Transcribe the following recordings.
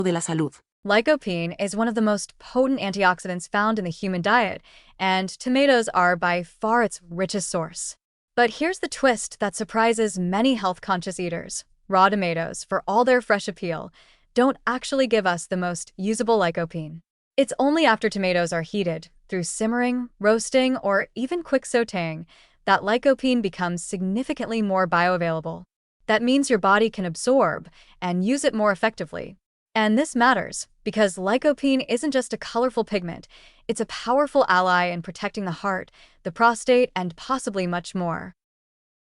de la salud. Lycopene is one of the most potent antioxidants found in the human diet, and tomatoes are by far its richest source. But here's the twist that surprises many health-conscious eaters. Raw tomatoes, for all their fresh appeal, don't actually give us the most usable lycopene. It's only after tomatoes are heated, through simmering, roasting, or even quick sautéing, that lycopene becomes significantly more bioavailable. That means your body can absorb and use it more effectively. And this matters because lycopene isn't just a colorful pigment, it's a powerful ally in protecting the heart, the prostate, and possibly much more.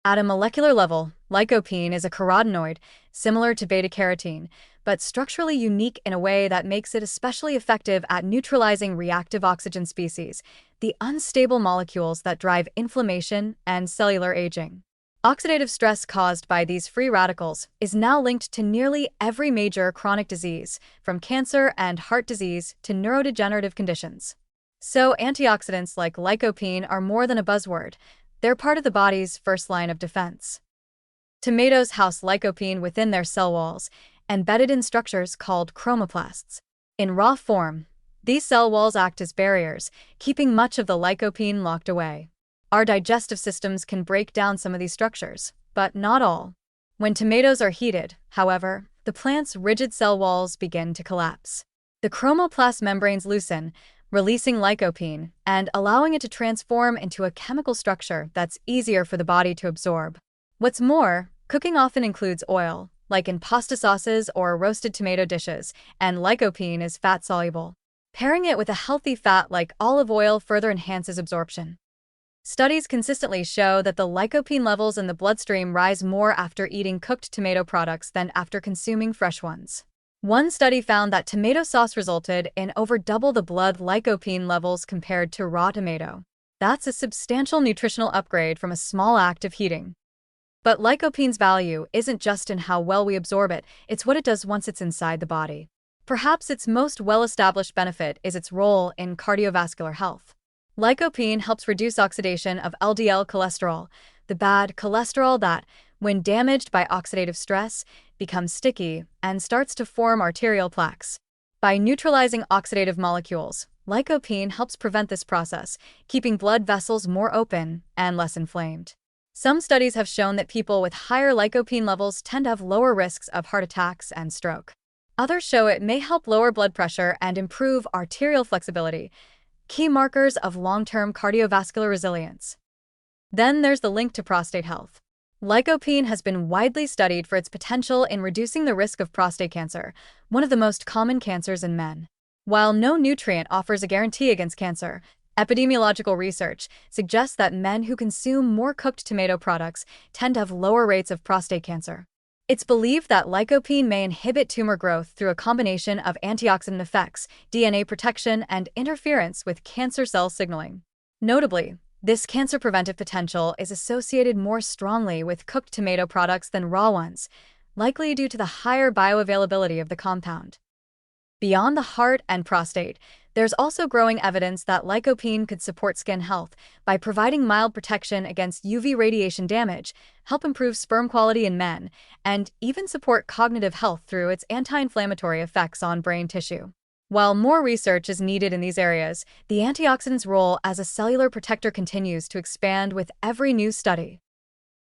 At a molecular level, lycopene is a carotenoid, similar to beta-carotene, but structurally unique in a way that makes it especially effective at neutralizing reactive oxygen species, the unstable molecules that drive inflammation and cellular aging. Oxidative stress caused by these free radicals is now linked to nearly every major chronic disease, from cancer and heart disease to neurodegenerative conditions. So antioxidants like lycopene are more than a buzzword. They're part of the body's first line of defense. Tomatoes house lycopene within their cell walls, embedded in structures called chromoplasts. In raw form, these cell walls act as barriers, keeping much of the lycopene locked away. Our digestive systems can break down some of these structures, but not all. When tomatoes are heated, however, the plant's rigid cell walls begin to collapse. The chromoplast membranes loosen, releasing lycopene and allowing it to transform into a chemical structure that's easier for the body to absorb. What's more, cooking often includes oil, like in pasta sauces or roasted tomato dishes, and lycopene is fat-soluble. Pairing it with a healthy fat like olive oil further enhances absorption. Studies consistently show that the lycopene levels in the bloodstream rise more after eating cooked tomato products than after consuming fresh ones. One study found that tomato sauce resulted in over double the blood lycopene levels compared to raw tomato. That's a substantial nutritional upgrade from a small act of heating. But lycopene's value isn't just in how well we absorb it, it's what it does once it's inside the body. Perhaps its most well-established benefit is its role in cardiovascular health. Lycopene helps reduce oxidation of LDL cholesterol, the bad cholesterol that, when damaged by oxidative stress, becomes sticky and starts to form arterial plaques. By neutralizing oxidative molecules, lycopene helps prevent this process, keeping blood vessels more open and less inflamed. Some studies have shown that people with higher lycopene levels tend to have lower risks of heart attacks and stroke. Others show it may help lower blood pressure and improve arterial flexibility, key markers of long-term cardiovascular resilience. Then there's the link to prostate health. Lycopene has been widely studied for its potential in reducing the risk of prostate cancer, one of the most common cancers in men. While no nutrient offers a guarantee against cancer, epidemiological research suggests that men who consume more cooked tomato products tend to have lower rates of prostate cancer. It's believed that lycopene may inhibit tumor growth through a combination of antioxidant effects, DNA protection, and interference with cancer cell signaling. Notably, this cancer preventive potential is associated more strongly with cooked tomato products than raw ones, likely due to the higher bioavailability of the compound. Beyond the heart and prostate, there's also growing evidence that lycopene could support skin health by providing mild protection against UV radiation damage, help improve sperm quality in men, and even support cognitive health through its anti-inflammatory effects on brain tissue. While more research is needed in these areas, the antioxidant's role as a cellular protector continues to expand with every new study.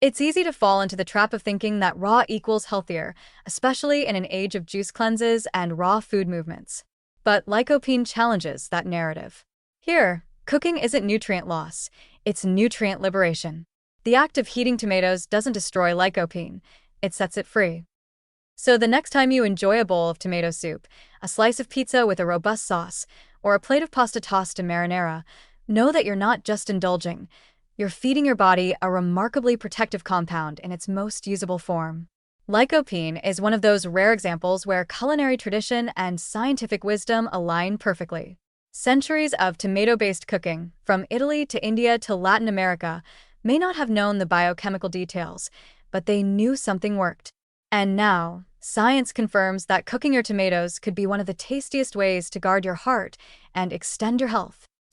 It's easy to fall into the trap of thinking that raw equals healthier, especially in an age of juice cleanses and raw food movements. But lycopene challenges that narrative. Here, cooking isn't nutrient loss, it's nutrient liberation. The act of heating tomatoes doesn't destroy lycopene, it sets it free. So the next time you enjoy a bowl of tomato soup, a slice of pizza with a robust sauce, or a plate of pasta tossed in marinara, know that you're not just indulging, you're feeding your body a remarkably protective compound in its most usable form. Lycopene is one of those rare examples where culinary tradition and scientific wisdom align perfectly. Centuries of tomato-based cooking, from Italy to India to Latin America, may not have known the biochemical details, but they knew something worked. And now, science confirms that cooking your tomatoes could be one of the tastiest ways to guard your heart and extend your health.